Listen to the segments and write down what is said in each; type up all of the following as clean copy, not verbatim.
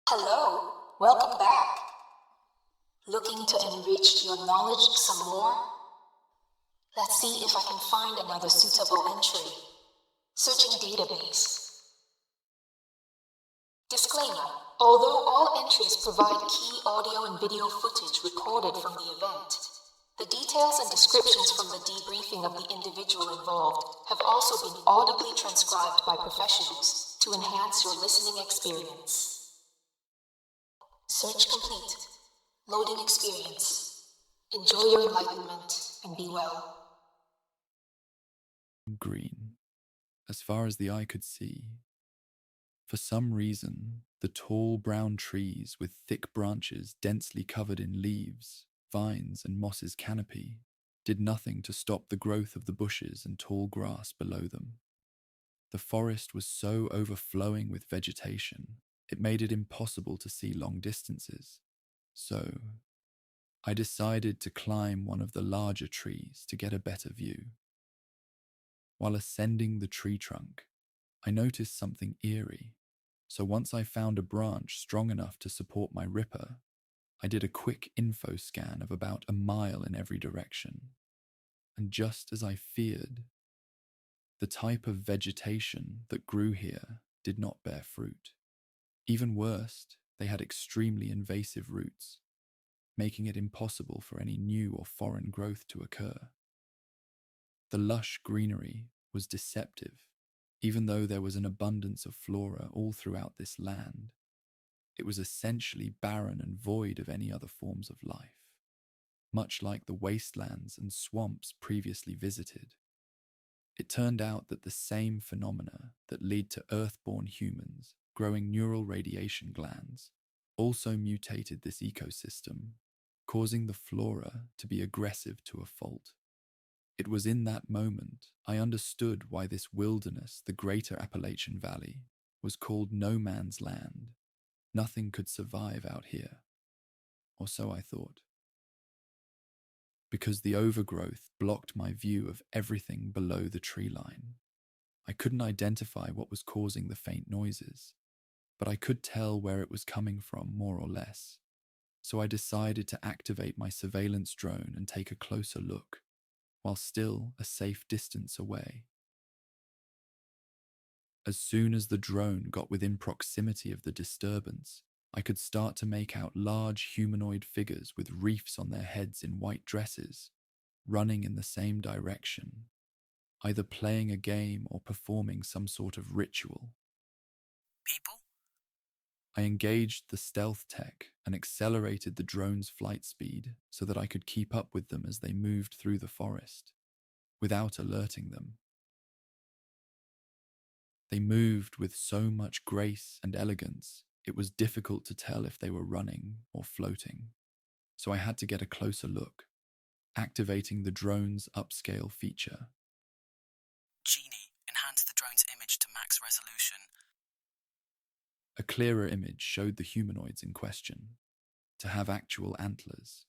Hello, welcome back. Looking to enrich your knowledge some more? Let's see if I can find another suitable entry. Searching database. Disclaimer. Although all entries provide key audio and video footage recorded from the event, the details and descriptions from the debriefing of the individual involved have also been audibly transcribed by professionals to enhance your listening experience. Search complete. Loading experience. Enjoy your enlightenment and be well. Green, as far as the eye could see. For some reason, the tall brown trees with thick branches densely covered in leaves, vines, and moss's canopy did nothing to stop the growth of the bushes and tall grass below them. The forest was so overflowing with vegetation, it made it impossible to see long distances. So, I decided to climb one of the larger trees to get a better view. While ascending the tree trunk, I noticed something eerie, so once I found a branch strong enough to support my ripper, I did a quick info scan of about a mile in every direction. And just as I feared, the type of vegetation that grew here did not bear fruit. Even worse, they had extremely invasive roots, making it impossible for any new or foreign growth to occur. The lush greenery was deceptive, even though there was an abundance of flora all throughout this land. It was essentially barren and void of any other forms of life, much like the wastelands and swamps previously visited. It turned out that the same phenomena that lead to earthborn humans growing neural radiation glands also mutated this ecosystem, causing the flora to be aggressive to a fault. It was in that moment I understood why this wilderness, the Greater Appalachian Valley, was called no man's land. Nothing could survive out here, or so I thought. Because the overgrowth blocked my view of everything below the tree line. I couldn't identify what was causing the faint noises, but I could tell where it was coming from more or less. So I decided to activate my surveillance drone and take a closer look, while still a safe distance away. As soon as the drone got within proximity of the disturbance, I could start to make out large humanoid figures with wreaths on their heads in white dresses, running in the same direction, either playing a game or performing some sort of ritual. People? I engaged the stealth tech and accelerated the drone's flight speed so that I could keep up with them as they moved through the forest, without alerting them. They moved with so much grace and elegance, it was difficult to tell if they were running or floating. So I had to get a closer look, activating the drone's upscale feature. Genie, enhance the drone's image to max resolution. A clearer image showed the humanoids in question to have actual antlers,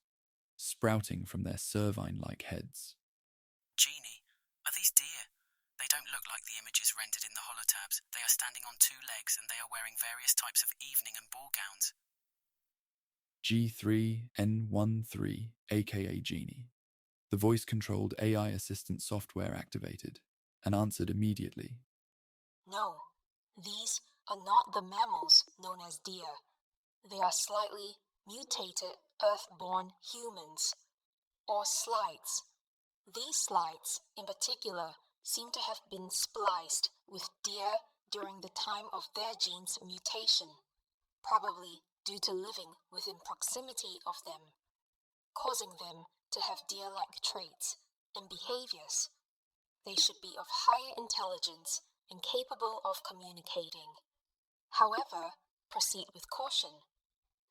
sprouting from their cervine-like heads. Genie, are these deer? They don't look like the images rendered in the holotabs. They are standing on two legs and they are wearing various types of evening and ball gowns. G3N13, aka Genie. The voice-controlled AI assistant software activated and answered immediately. No, these are not the mammals known as deer. They are slightly mutated earthborn humans, or slides. These slides, in particular, seem to have been spliced with deer during the time of their gene's mutation, probably due to living within proximity of them, causing them to have deer-like traits and behaviors. They should be of higher intelligence and capable of communicating. However, proceed with caution.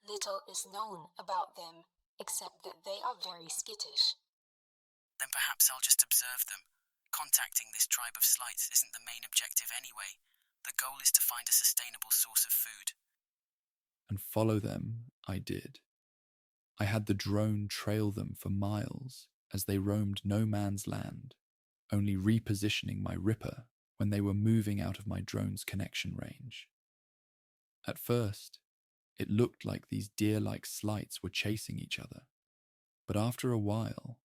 Little is known about them except that they are very skittish. Then perhaps I'll just observe them. Contacting this tribe of slights isn't the main objective anyway. The goal is to find a sustainable source of food. And follow them I did. I had the drone trail them for miles as they roamed no man's land, only repositioning my ripper when they were moving out of my drone's connection range. At first, It looked like these deer-like slights were chasing each other. But after a while,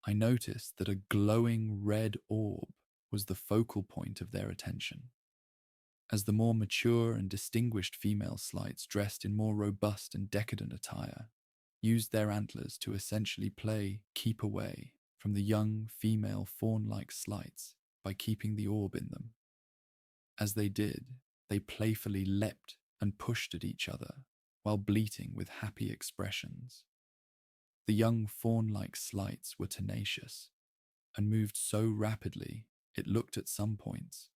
I noticed that a glowing red orb was the focal point of their attention. As the more mature and distinguished female slights dressed in more robust and decadent attire used their antlers to essentially play keep away from the young female fawn-like slights by keeping the orb in them. As they did, they playfully leapt and pushed at each other while bleating with happy expressions. The young fawn-like slights were tenacious and moved so rapidly it looked at some points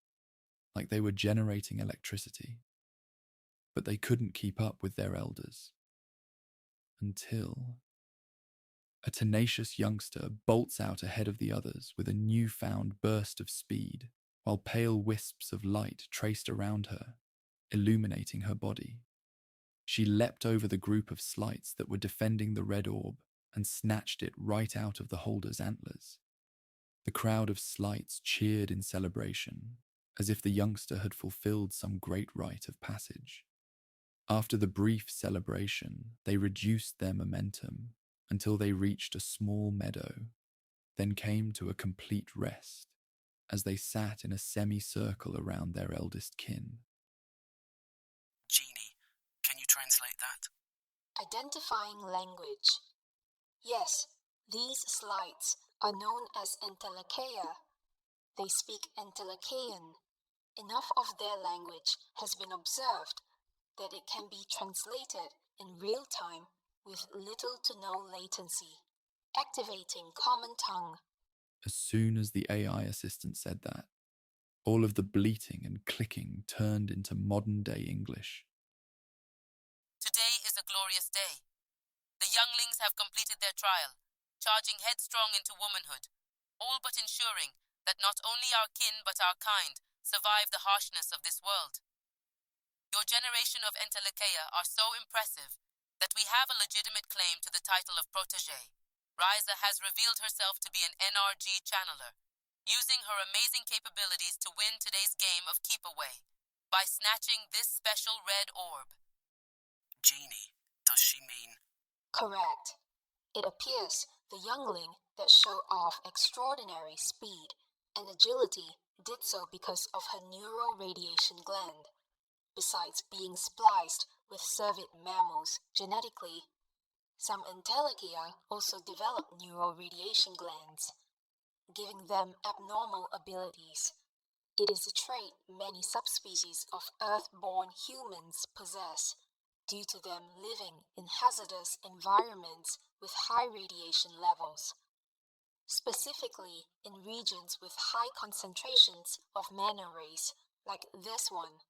like they were generating electricity, but they couldn't keep up with their elders. Until a tenacious youngster bolts out ahead of the others with a newfound burst of speed, while pale wisps of light traced around her, illuminating her body. She leapt over the group of slights that were defending the red orb and snatched it right out of the holder's antlers. The crowd of slights cheered in celebration, as if the youngster had fulfilled some great rite of passage. After the brief celebration, they reduced their momentum until they reached a small meadow, then came to a complete rest as they sat in a semicircle around their eldest kin. Genie, can you translate that? Identifying language. Yes, these slights are known as Entelecheia. They speak Entelechean. Enough of their language has been observed that it can be translated in real time with little to no latency, activating common tongue. As soon as the AI assistant said that, all of the bleating and clicking turned into modern-day English. Today is a glorious day. The younglings have completed their trial, charging headstrong into womanhood, all but ensuring that not only our kin but our kind survive the harshness of this world. Your generation of Entelecheia are so impressive that we have a legitimate claim to the title of protégé. Ryza has revealed herself to be an NRG channeler, using her amazing capabilities to win today's game of Keep Away by snatching this special red orb. Genie, does she mean... Correct. It appears the youngling that showed off extraordinary speed and agility did so because of her neuroradiation gland. Besides being spliced with cervid mammals genetically, some Entelecheia also develop neuroradiation glands, giving them abnormal abilities. It is a trait many subspecies of Earth-born humans possess, due to them living in hazardous environments with high radiation levels, specifically in regions with high concentrations of mana rays, like this one.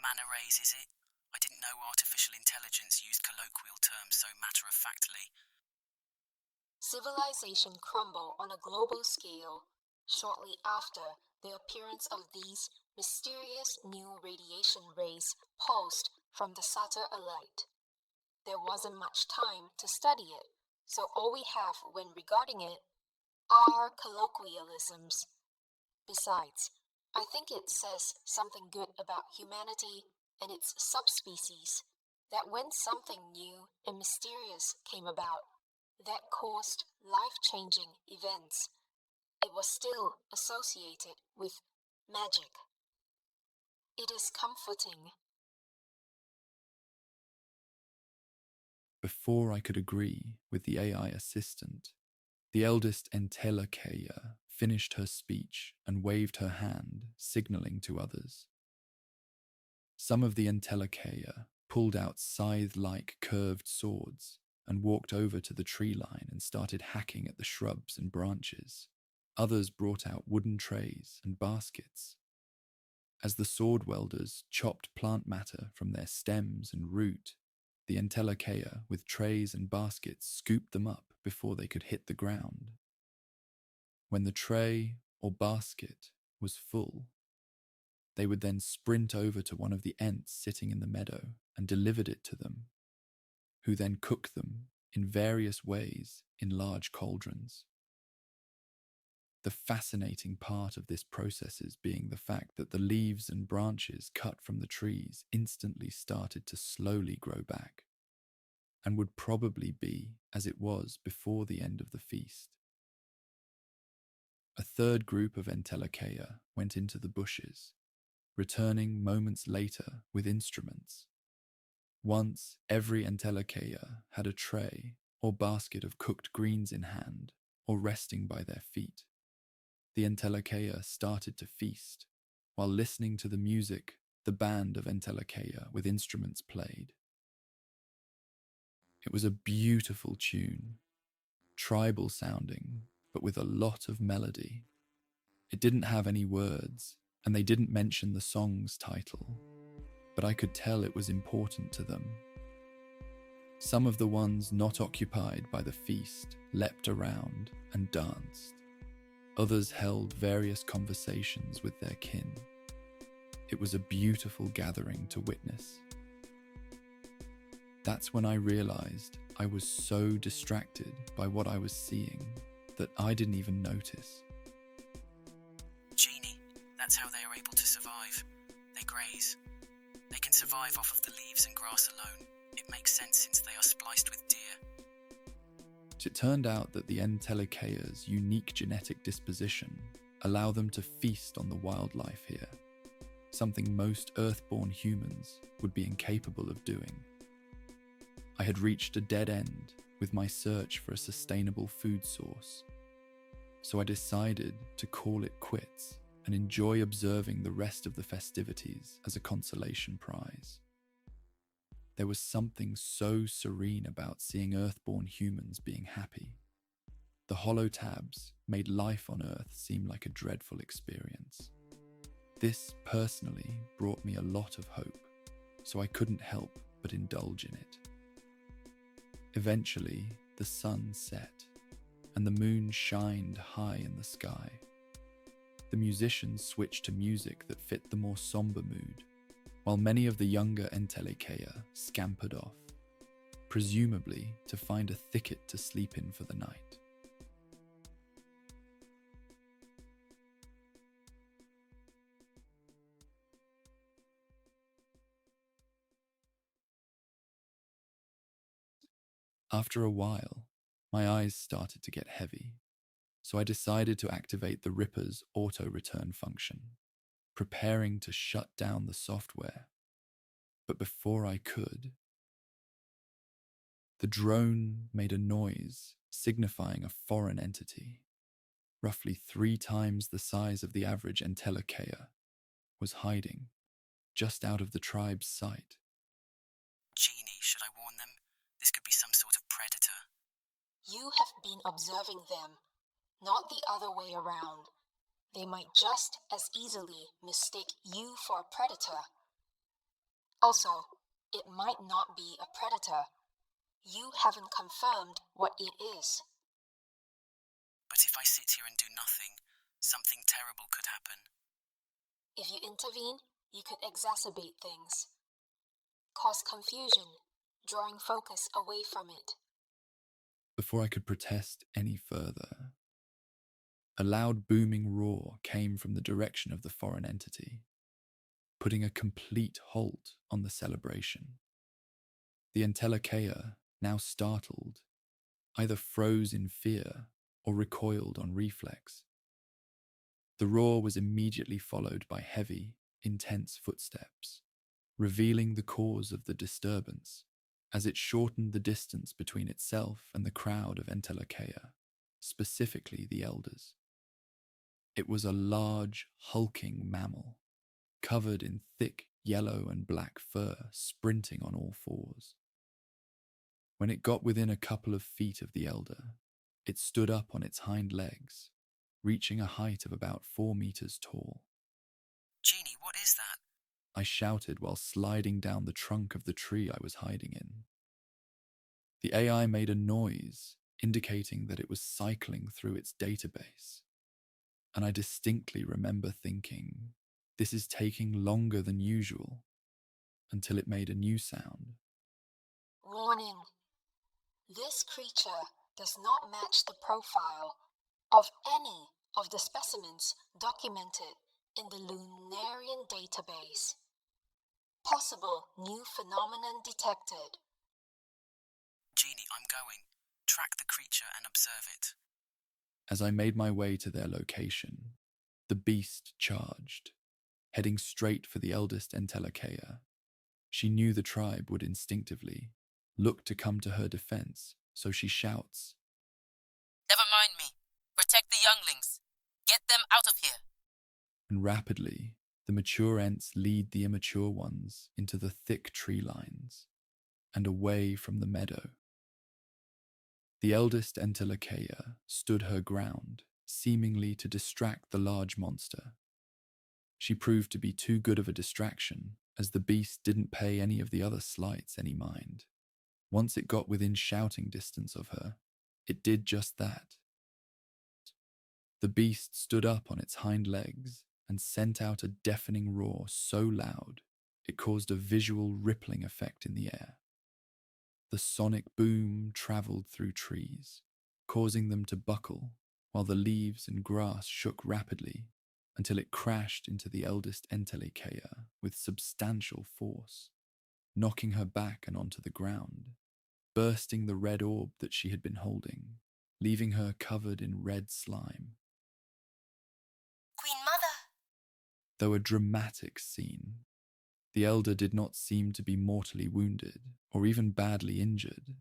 Mana rays, is it? I didn't know artificial intelligence used colloquial terms so matter-of-factly. Civilization crumbled on a global scale shortly after the appearance of these mysterious new radiation rays pulsed from the Satyr Elite. There wasn't much time to study it, so all we have when regarding it are colloquialisms. Besides, I think it says something good about humanity and its subspecies, that when something new and mysterious came about that caused life-changing events, it was still associated with magic. It is comforting. Before I could agree with the AI assistant, the eldest Entelecheia finished her speech and waved her hand, signaling to others. Some of the Entelecheia pulled out scythe-like curved swords and walked over to the tree line and started hacking at the shrubs and branches. Others brought out wooden trays and baskets. As the sword welders chopped plant matter from their stems and root, the Entelecheia with trays and baskets scooped them up before they could hit the ground. When the tray or basket was full, they would then sprint over to one of the Ents sitting in the meadow and delivered it to them, who then cooked them in various ways in large cauldrons. The fascinating part of this process is being the fact that the leaves and branches cut from the trees instantly started to slowly grow back, and would probably be as it was before the end of the feast. A third group of Entelekea went into the bushes, returning moments later with instruments. Once every Entelekea had a tray or basket of cooked greens in hand or resting by their feet. The Entelekea started to feast, while listening to the music the band of Entelekea with instruments played. It was a beautiful tune, tribal sounding, but with a lot of melody. It didn't have any words, and they didn't mention the song's title, but I could tell it was important to them. Some of the ones not occupied by the feast leapt around and danced. Others held various conversations with their kin. It was a beautiful gathering to witness. That's when I realized I was so distracted by what I was seeing that I didn't even notice. Genie, that's how they are able to survive. They graze. They can survive off of the leaves and grass alone. It makes sense since they are spliced with deer. It turned out that the Entelekea's unique genetic disposition allow them to feast on the wildlife here, something most earthborn humans would be incapable of doing. I had reached a dead end with my search for a sustainable food source, so I decided to call it quits and enjoy observing the rest of the festivities as a consolation prize. There was something so serene about seeing earthborn humans being happy. The holotabs made life on Earth seem like a dreadful experience. This personally brought me a lot of hope, so I couldn't help but indulge in it. Eventually, the sun set, and the moon shined high in the sky. The musicians switched to music that fit the more somber mood, while many of the younger Entelekea scampered off, presumably to find a thicket to sleep in for the night. After a while, my eyes started to get heavy, so I decided to activate the Ripper's auto-return function, preparing to shut down the software. But before I could, the drone made a noise signifying a foreign entity, roughly 3 times the size of the average Entelekea, was hiding just out of the tribe's sight. Genie, should I warn them? This could be some sort of predator. You have been observing them, not the other way around. They might just as easily mistake you for a predator. Also, it might not be a predator. You haven't confirmed what it is. But if I sit here and do nothing, something terrible could happen. If you intervene, you could exacerbate things, cause confusion, drawing focus away from it. Before I could protest any further, a loud booming roar came from the direction of the foreign entity, putting a complete halt on the celebration. The Entelekea, now startled, either froze in fear or recoiled on reflex. The roar was immediately followed by heavy, intense footsteps, revealing the cause of the disturbance as it shortened the distance between itself and the crowd of Entelekea, specifically the elders. It was a large, hulking mammal, covered in thick yellow and black fur, sprinting on all fours. When it got within a couple of feet of the elder, it stood up on its hind legs, reaching a height of about 4 meters tall. Genie, what is that? I shouted while sliding down the trunk of the tree I was hiding in. The AI made a noise, indicating that it was cycling through its database, and I distinctly remember thinking, this is taking longer than usual, until it made a new sound. Warning. This creature does not match the profile of any of the specimens documented in the Lunarian database. Possible new phenomenon detected. Genie, I'm going. Track the creature and observe it. As I made my way to their location, the beast charged, heading straight for the eldest Entelekea. She knew the tribe would instinctively look to come to her defense, so she shouts, Never mind me. Protect the younglings. Get them out of here. and rapidly, the mature Ents lead the immature ones into the thick tree lines and away from the meadow. The eldest Entelekea stood her ground, seemingly to distract the large monster. She proved to be too good of a distraction, as the beast didn't pay any of the other slights any mind. Once it got within shouting distance of her, it did just that. The beast stood up on its hind legs and sent out a deafening roar so loud it caused a visual rippling effect in the air. The sonic boom travelled through trees, causing them to buckle, while the leaves and grass shook rapidly until it crashed into the eldest Entelekea with substantial force, knocking her back and onto the ground, bursting the red orb that she had been holding, leaving her covered in red slime. Queen Mother! Though a dramatic scene, the elder did not seem to be mortally wounded or even badly injured.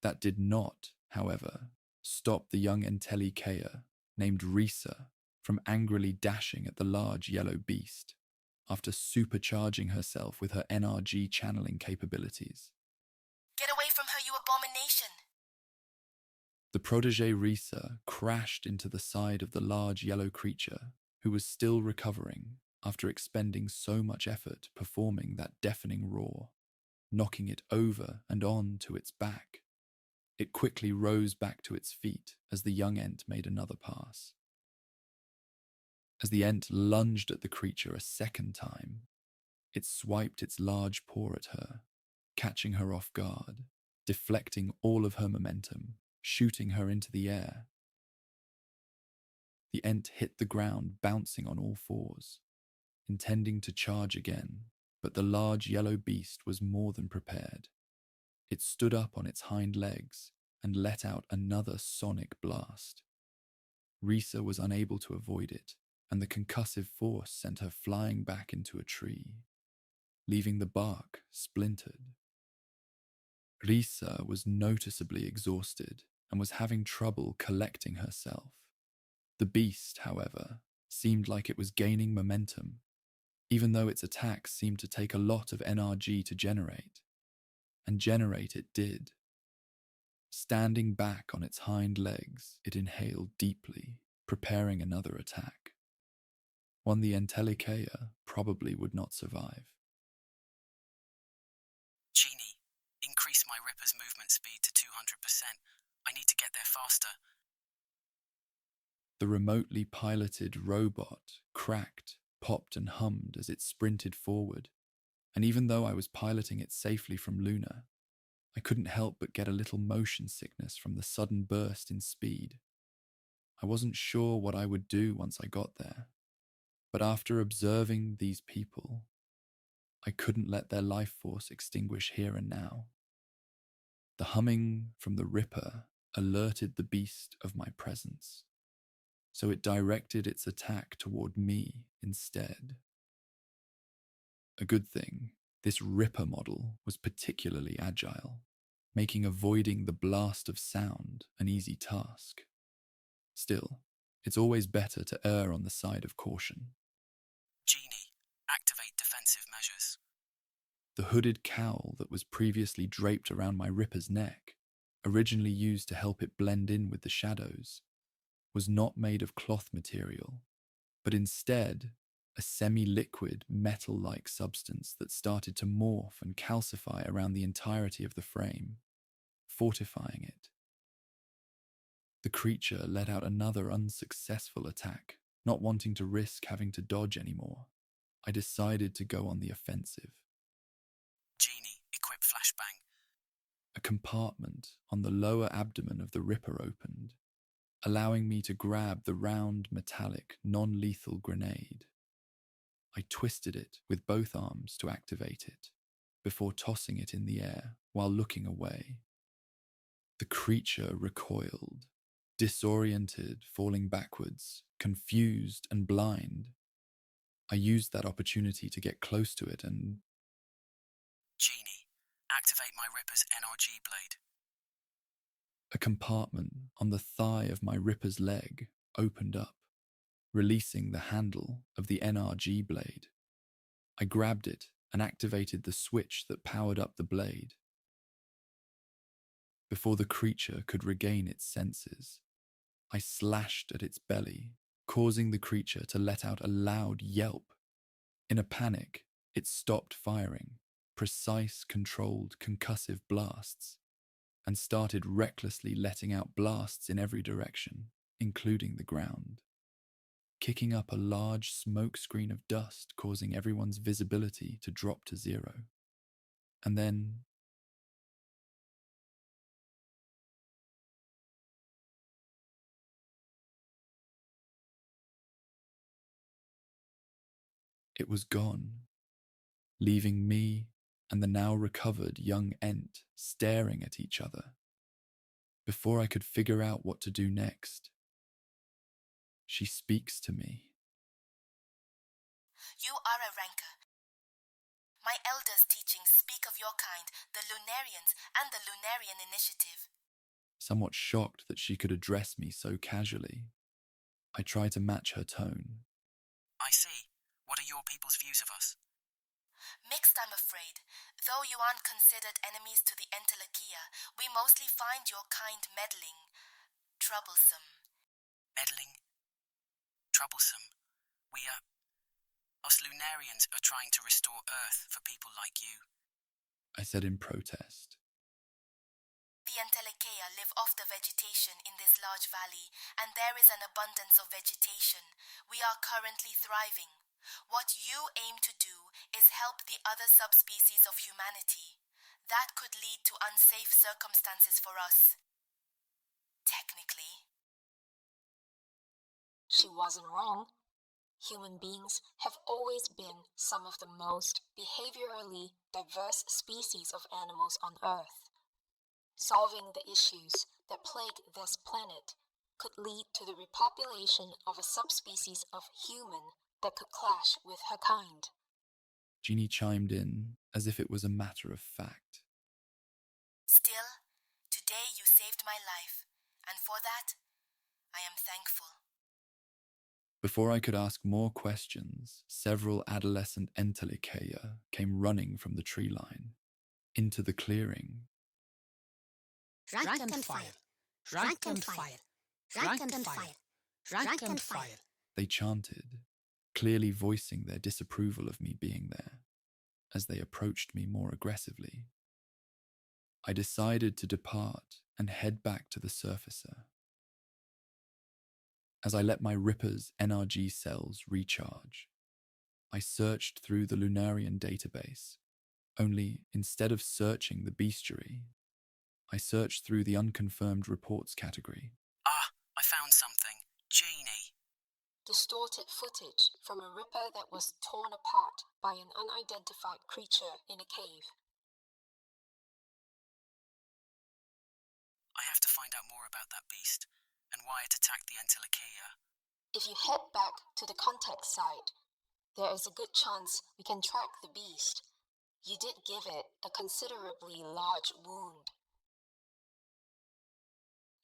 That did not, however, stop the young Entelekea named Risa from angrily dashing at the large yellow beast after supercharging herself with her NRG channeling capabilities. Get away from her, you abomination! The protégé Risa crashed into the side of the large yellow creature, who was still recovering after expending so much effort performing that deafening roar, knocking it over and on to its back. It quickly rose back to its feet as the young Ent made another pass. As the Ent lunged at the creature a second time, it swiped its large paw at her, catching her off guard, deflecting all of her momentum, shooting her into the air. The Ent hit the ground, bouncing on all fours, intending to charge again, but the large yellow beast was more than prepared. It stood up on its hind legs and let out another sonic blast. Risa was unable to avoid it, and the concussive force sent her flying back into a tree, leaving the bark splintered. Risa was noticeably exhausted and was having trouble collecting herself. The beast, however, seemed like it was gaining momentum, even though its attacks seemed to take a lot of NRG to generate. And generate it did. Standing back on its hind legs, it inhaled deeply, preparing another attack. One the Entelekea probably would not survive. Genie, increase my Ripper's movement speed to 200%. I need to get there faster. The remotely piloted robot cracked, popped and hummed as it sprinted forward, and even though I was piloting it safely from Luna, I couldn't help but get a little motion sickness from the sudden burst in speed. I wasn't sure what I would do once I got there, but after observing these people, I couldn't let their life force extinguish here and now. The humming from the Ripper alerted the beast of my presence, so it directed its attack toward me instead. A good thing, this Ripper model was particularly agile, making avoiding the blast of sound an easy task. Still, it's always better to err on the side of caution. Genie, activate defensive measures. The hooded cowl that was previously draped around my Ripper's neck, originally used to help it blend in with the shadows, was not made of cloth material, but instead a semi-liquid, metal-like substance that started to morph and calcify around the entirety of the frame, fortifying it. The creature let out another unsuccessful attack, not wanting to risk having to dodge anymore. I decided to go on the offensive. Genie, equip flashbang. A compartment on the lower abdomen of the Ripper opened, allowing me to grab the round, metallic, non-lethal grenade. I twisted it with both arms to activate it, before tossing it in the air while looking away. The creature recoiled, disoriented, falling backwards, confused and blind. I used that opportunity to get close to it and... Genie, activate my Ripper's NRG blade. A compartment on the thigh of my Ripper's leg opened up, releasing the handle of the NRG blade. I grabbed it and activated the switch that powered up the blade. Before the creature could regain its senses, I slashed at its belly, causing the creature to let out a loud yelp. In a panic, it stopped firing, precise, controlled, concussive blasts, and started recklessly letting out blasts in every direction, including the ground, kicking up a large smoke screen of dust, causing everyone's visibility to drop to zero. And then... it was gone, leaving me and the now recovered young Ent staring at each other. Before I could figure out what to do next, she speaks to me. You are a ranker. My elders' teachings speak of your kind, the Lunarians and the Lunarian Initiative. Somewhat shocked that she could address me so casually, I try to match her tone. I see. What are your people's views of us? Mixed, I'm afraid. Though you aren't considered enemies to the Anthology, we mostly find your kind meddling, troublesome. Meddling? Troublesome? Us Lunarians are trying to restore Earth for people like you. I said in protest. The Anthology live off the vegetation in this large valley, and there is an abundance of vegetation. We are currently thriving. What you aim to do is help the other subspecies of humanity. That could lead to unsafe circumstances for us. Technically. She wasn't wrong. Human beings have always been some of the most behaviorally diverse species of animals on Earth. Solving the issues that plague this planet could lead to the repopulation of a subspecies of human that could clash with her kind. Jeannie chimed in as if it was a matter of fact. Still, today you saved my life, and for that, I am thankful. Before I could ask more questions, several adolescent Entelekeia came running from the tree line, into the clearing. Rank and file, rank and file, rank and file, rank and file. They chanted, clearly voicing their disapproval of me being there, as they approached me more aggressively. I decided to depart and head back to the surfacer. As I let my Ripper's NRG cells recharge, I searched through the Lunarian database, only instead of searching the bestiary, I searched through the unconfirmed reports category. Ah, I found something. Genie. Distorted footage from a Ripper that was torn apart by an unidentified creature in a cave. I have to find out more about that beast, and why it attacked the Anthology. If you head back to the contact site, there is a good chance we can track the beast. You did give it a considerably large wound.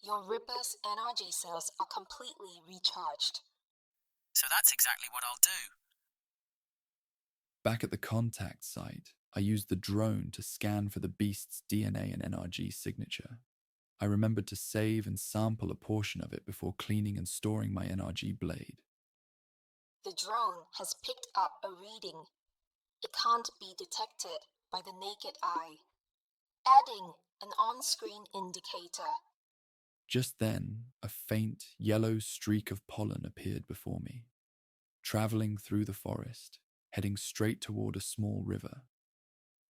Your Ripper's NRG cells are completely recharged. So that's exactly what I'll do. Back at the contact site, I used the drone to scan for the beast's DNA and NRG signature. I remembered to save and sample a portion of it before cleaning and storing my NRG blade. The drone has picked up a reading. It can't be detected by the naked eye. Adding an on-screen indicator. Just then, a faint yellow streak of pollen appeared before me, traveling through the forest, heading straight toward a small river,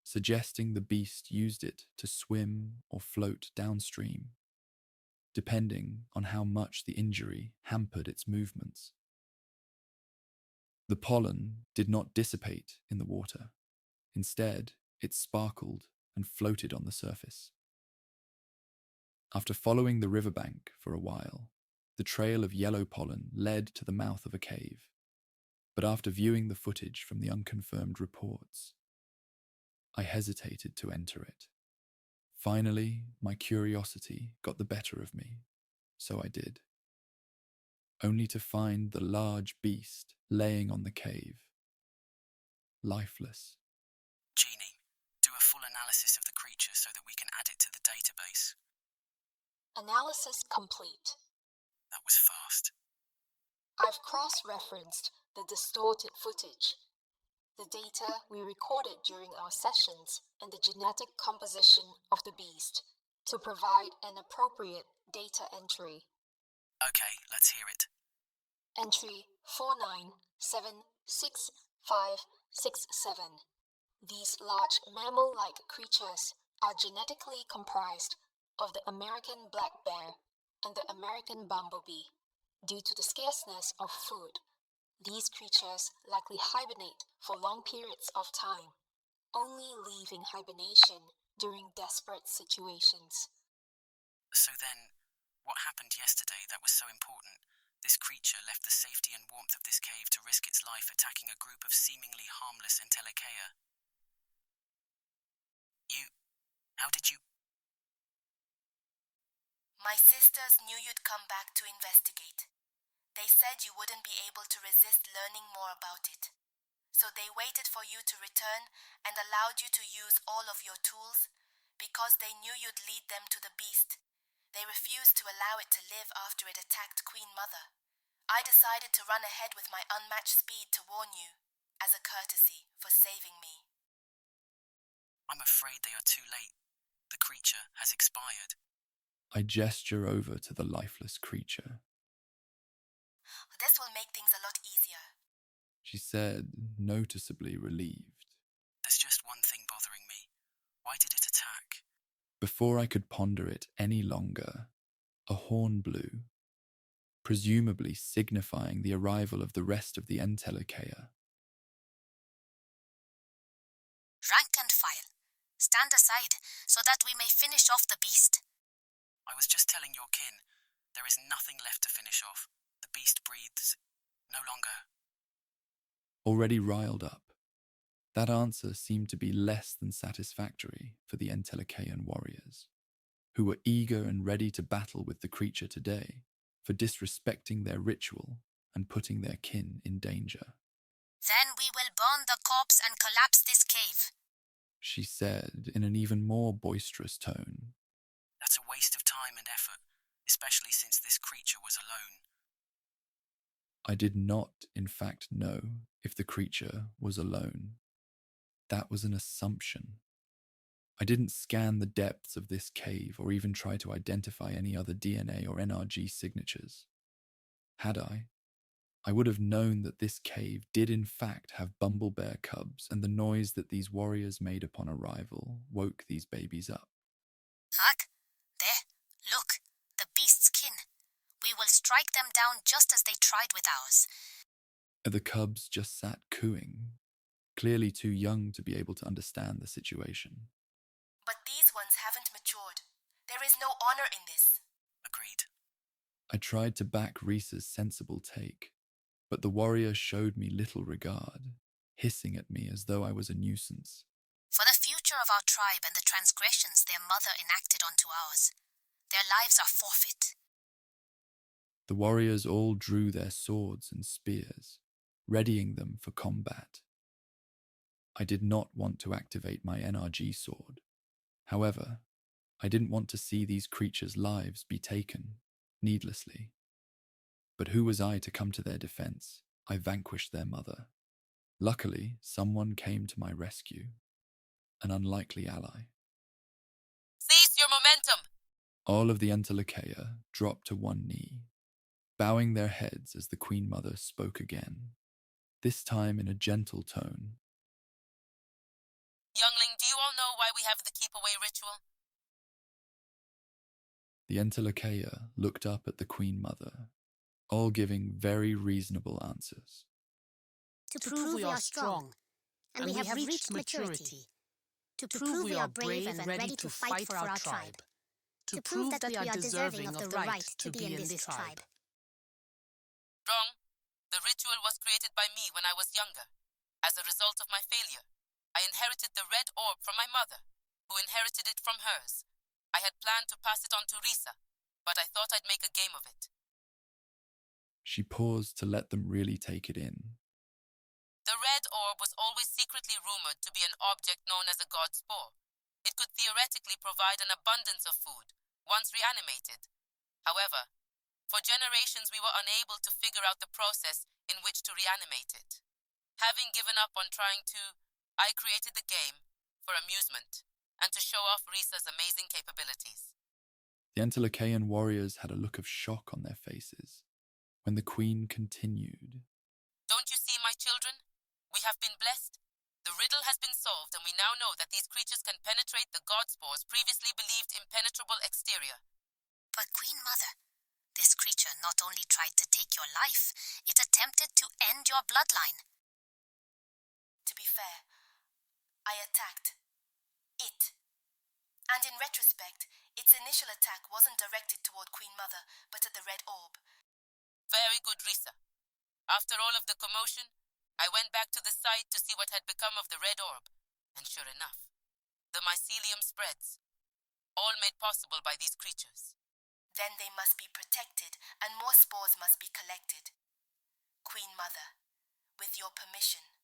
suggesting the beast used it to swim or float downstream. depending on how much the injury hampered its movements. The pollen did not dissipate in the water. Instead, it sparkled and floated on the surface. After following the riverbank for a while, the trail of yellow pollen led to the mouth of a cave. But after viewing the footage from the unconfirmed reports, I hesitated to enter it. Finally, my curiosity got the better of me, so I did. Only to find the large beast laying on the cave, lifeless. Genie, do a full analysis of the creature so that we can add it to the database. Analysis complete. That was fast. I've cross-referenced the distorted footage, the data we recorded during our sessions, and the genetic composition of the beast to provide an appropriate data entry. Okay, let's hear it. Entry 49765567. These large mammal-like creatures are genetically comprised of the American black bear and the American bumblebee. Due to the scarceness of food, these creatures likely hibernate for long periods of time, only leaving hibernation during desperate situations. So then, what happened yesterday that was so important? This creature left the safety and warmth of this cave to risk its life attacking a group of seemingly harmless Entelekea. How did you... My sisters knew you'd come back to investigate. They said you wouldn't be able to resist learning more about it. So they waited for you to return and allowed you to use all of your tools because they knew you'd lead them to the beast. They refused to allow it to live after it attacked Queen Mother. I decided to run ahead with my unmatched speed to warn you, as a courtesy for saving me. I'm afraid they are too late. The creature has expired. I gesture over to the lifeless creature. This will make things a lot easier. She said, noticeably relieved. There's just one thing bothering me. Why did it attack? Before I could ponder it any longer, a horn blew, presumably signifying the arrival of the rest of the Entelekea. Rank and file. Stand aside so that we may finish off the beast. I was just telling your kin, there is nothing left to finish off. The beast breathes no longer. Already riled up, that answer seemed to be less than satisfactory for the Entelekean warriors, who were eager and ready to battle with the creature today for disrespecting their ritual and putting their kin in danger. Then we will burn the corpse and collapse this cave, she said in an even more boisterous tone. That's a waste of time and effort, especially since this creature was alone. I did not, in fact, know if the creature was alone. That was an assumption. I didn't scan the depths of this cave or even try to identify any other DNA or NRG signatures. Had I would have known that this cave did in fact have bumblebear cubs, and the noise that these warriors made upon arrival woke these babies up. Hark! There, look, the beast's kin. We will strike them down just as they tried with ours. The cubs just sat cooing, clearly too young to be able to understand the situation. But these ones haven't matured. There is no honor in this. Agreed. I tried to back Reese's sensible take, but the warrior showed me little regard, hissing at me as though I was a nuisance. For the future of our tribe and the transgressions their mother enacted onto ours, their lives are forfeit. The warriors all drew their swords and spears, readying them for combat. I did not want to activate my NRG sword. However, I didn't want to see these creatures' lives be taken needlessly. But who was I to come to their defense? I vanquished their mother. Luckily, someone came to my rescue. An unlikely ally. Seize your momentum! All of the Entelekea dropped to one knee, bowing their heads as the Queen Mother spoke again, this time in a gentle tone. Youngling, do you all know why we have the keep away ritual? The Entelekea looked up at the Queen Mother, all giving very reasonable answers. To prove we are strong, and we have reached maturity. To prove we are brave and ready to fight for our tribe. To prove that we are deserving of the right to be in this tribe. Wrong. The ritual was created by me when I was younger. As a result of my failure, I inherited the red orb from my mother, who inherited it from hers. I had planned to pass it on to Risa, but I thought I'd make a game of it. She paused to let them really take it in. The red orb was always secretly rumored to be an object known as a god spore. It could theoretically provide an abundance of food, once reanimated. However, for generations we were unable to figure out the process in which to reanimate it. Having given up on trying to, I created the game for amusement and to show off Risa's amazing capabilities. The Entelekean warriors had a look of shock on their faces when the Queen continued. Don't you see, my children? We have been blessed. The riddle has been solved, and we now know that these creatures can penetrate the god spore's previously believed impenetrable exterior. But Queen Mother, this creature not only tried to take your life, it attempted to end your bloodline. To be fair, I attacked it. And in retrospect, its initial attack wasn't directed toward Queen Mother, but at the red orb. Very good, Risa. After all of the commotion, I went back to the site to see what had become of the red orb, and sure enough, the mycelium spreads, all made possible by these creatures. Then they must be protected, and more spores must be collected. Queen Mother, with your permission,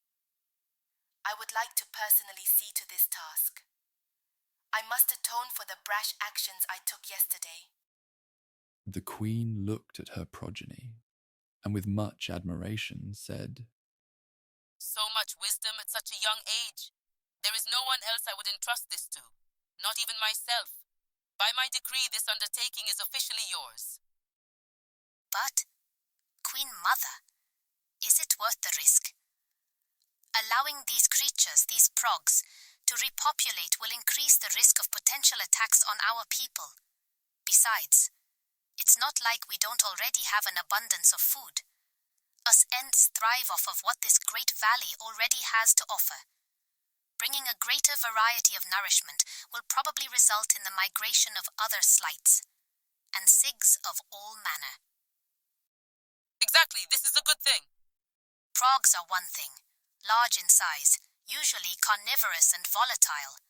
I would like to personally see to this task. I must atone for the brash actions I took yesterday. The Queen looked at her progeny, and with much admiration said, So much wisdom at such a young age. There is no one else I would entrust this to, not even myself. By my decree, this undertaking is officially yours. But, Queen Mother, is it worth the risk? Allowing these creatures, these progs, to repopulate will increase the risk of potential attacks on our people. Besides, it's not like we don't already have an abundance of food. Us Ents thrive off of what this great valley already has to offer. Bringing a greater variety of nourishment will probably result in the migration of other slights, and sigs of all manner. Exactly, this is a good thing. Progs are one thing, large in size, usually carnivorous and volatile.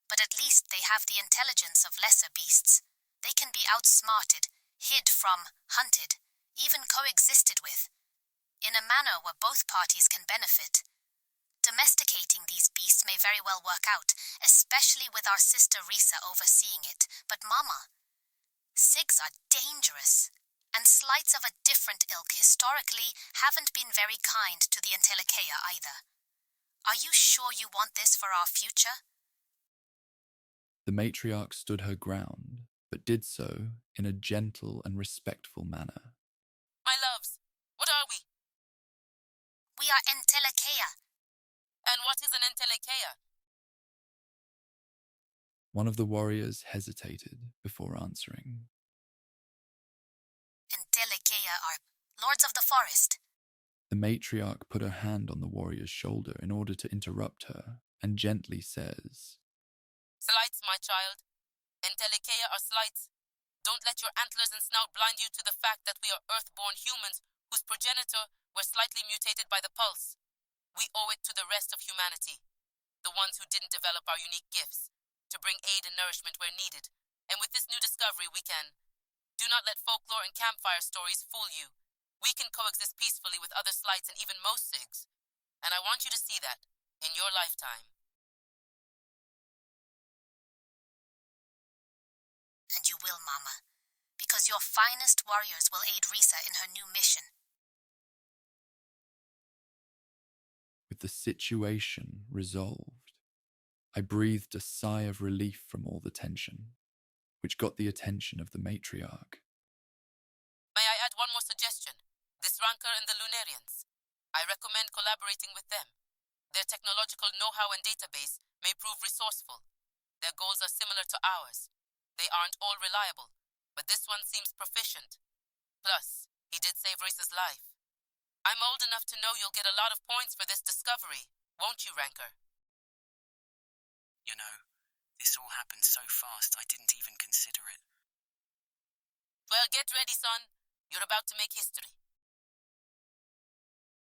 But at least they have the intelligence of lesser beasts. They can be outsmarted, hid from, hunted, even coexisted with, in a manner where both parties can benefit. Domesticating these beasts may very well work out, especially with our sister Risa overseeing it. But Mama, sigs are dangerous, and slights of a different ilk historically haven't been very kind to the Entelekea either. Are you sure you want this for our future? The matriarch stood her ground, but did so in a gentle and respectful manner. My loves, what are we? We are Entelekea. And what is an Entelekea? One of the warriors hesitated before answering. Entelekea are lords of the forest. The matriarch put her hand on the warrior's shoulder in order to interrupt her, and gently says, Slights, my child. Entelekea are slights. Don't let your antlers and snout blind you to the fact that we are earthborn humans whose progenitor were slightly mutated by the pulse. We owe it to the rest of humanity, the ones who didn't develop our unique gifts, to bring aid and nourishment where needed. And with this new discovery, we can. Do not let folklore and campfire stories fool you. We can coexist peacefully with other slights and even most sigs. And I want you to see that, in your lifetime. And you will, Mama, because your finest warriors will aid Risa in her new mission. With the situation resolved, I breathed a sigh of relief from all the tension, which got the attention of the matriarch. May I add one more suggestion? This rancor and the Lunarians. I recommend collaborating with them. Their technological know-how and database may prove resourceful. Their goals are similar to ours. They aren't all reliable, but this one seems proficient. Plus, he did save Reese's life. I'm old enough to know you'll get a lot of points for this discovery, won't you, Ranker? You know, this all happened so fast I didn't even consider it. Well, get ready, son. You're about to make history.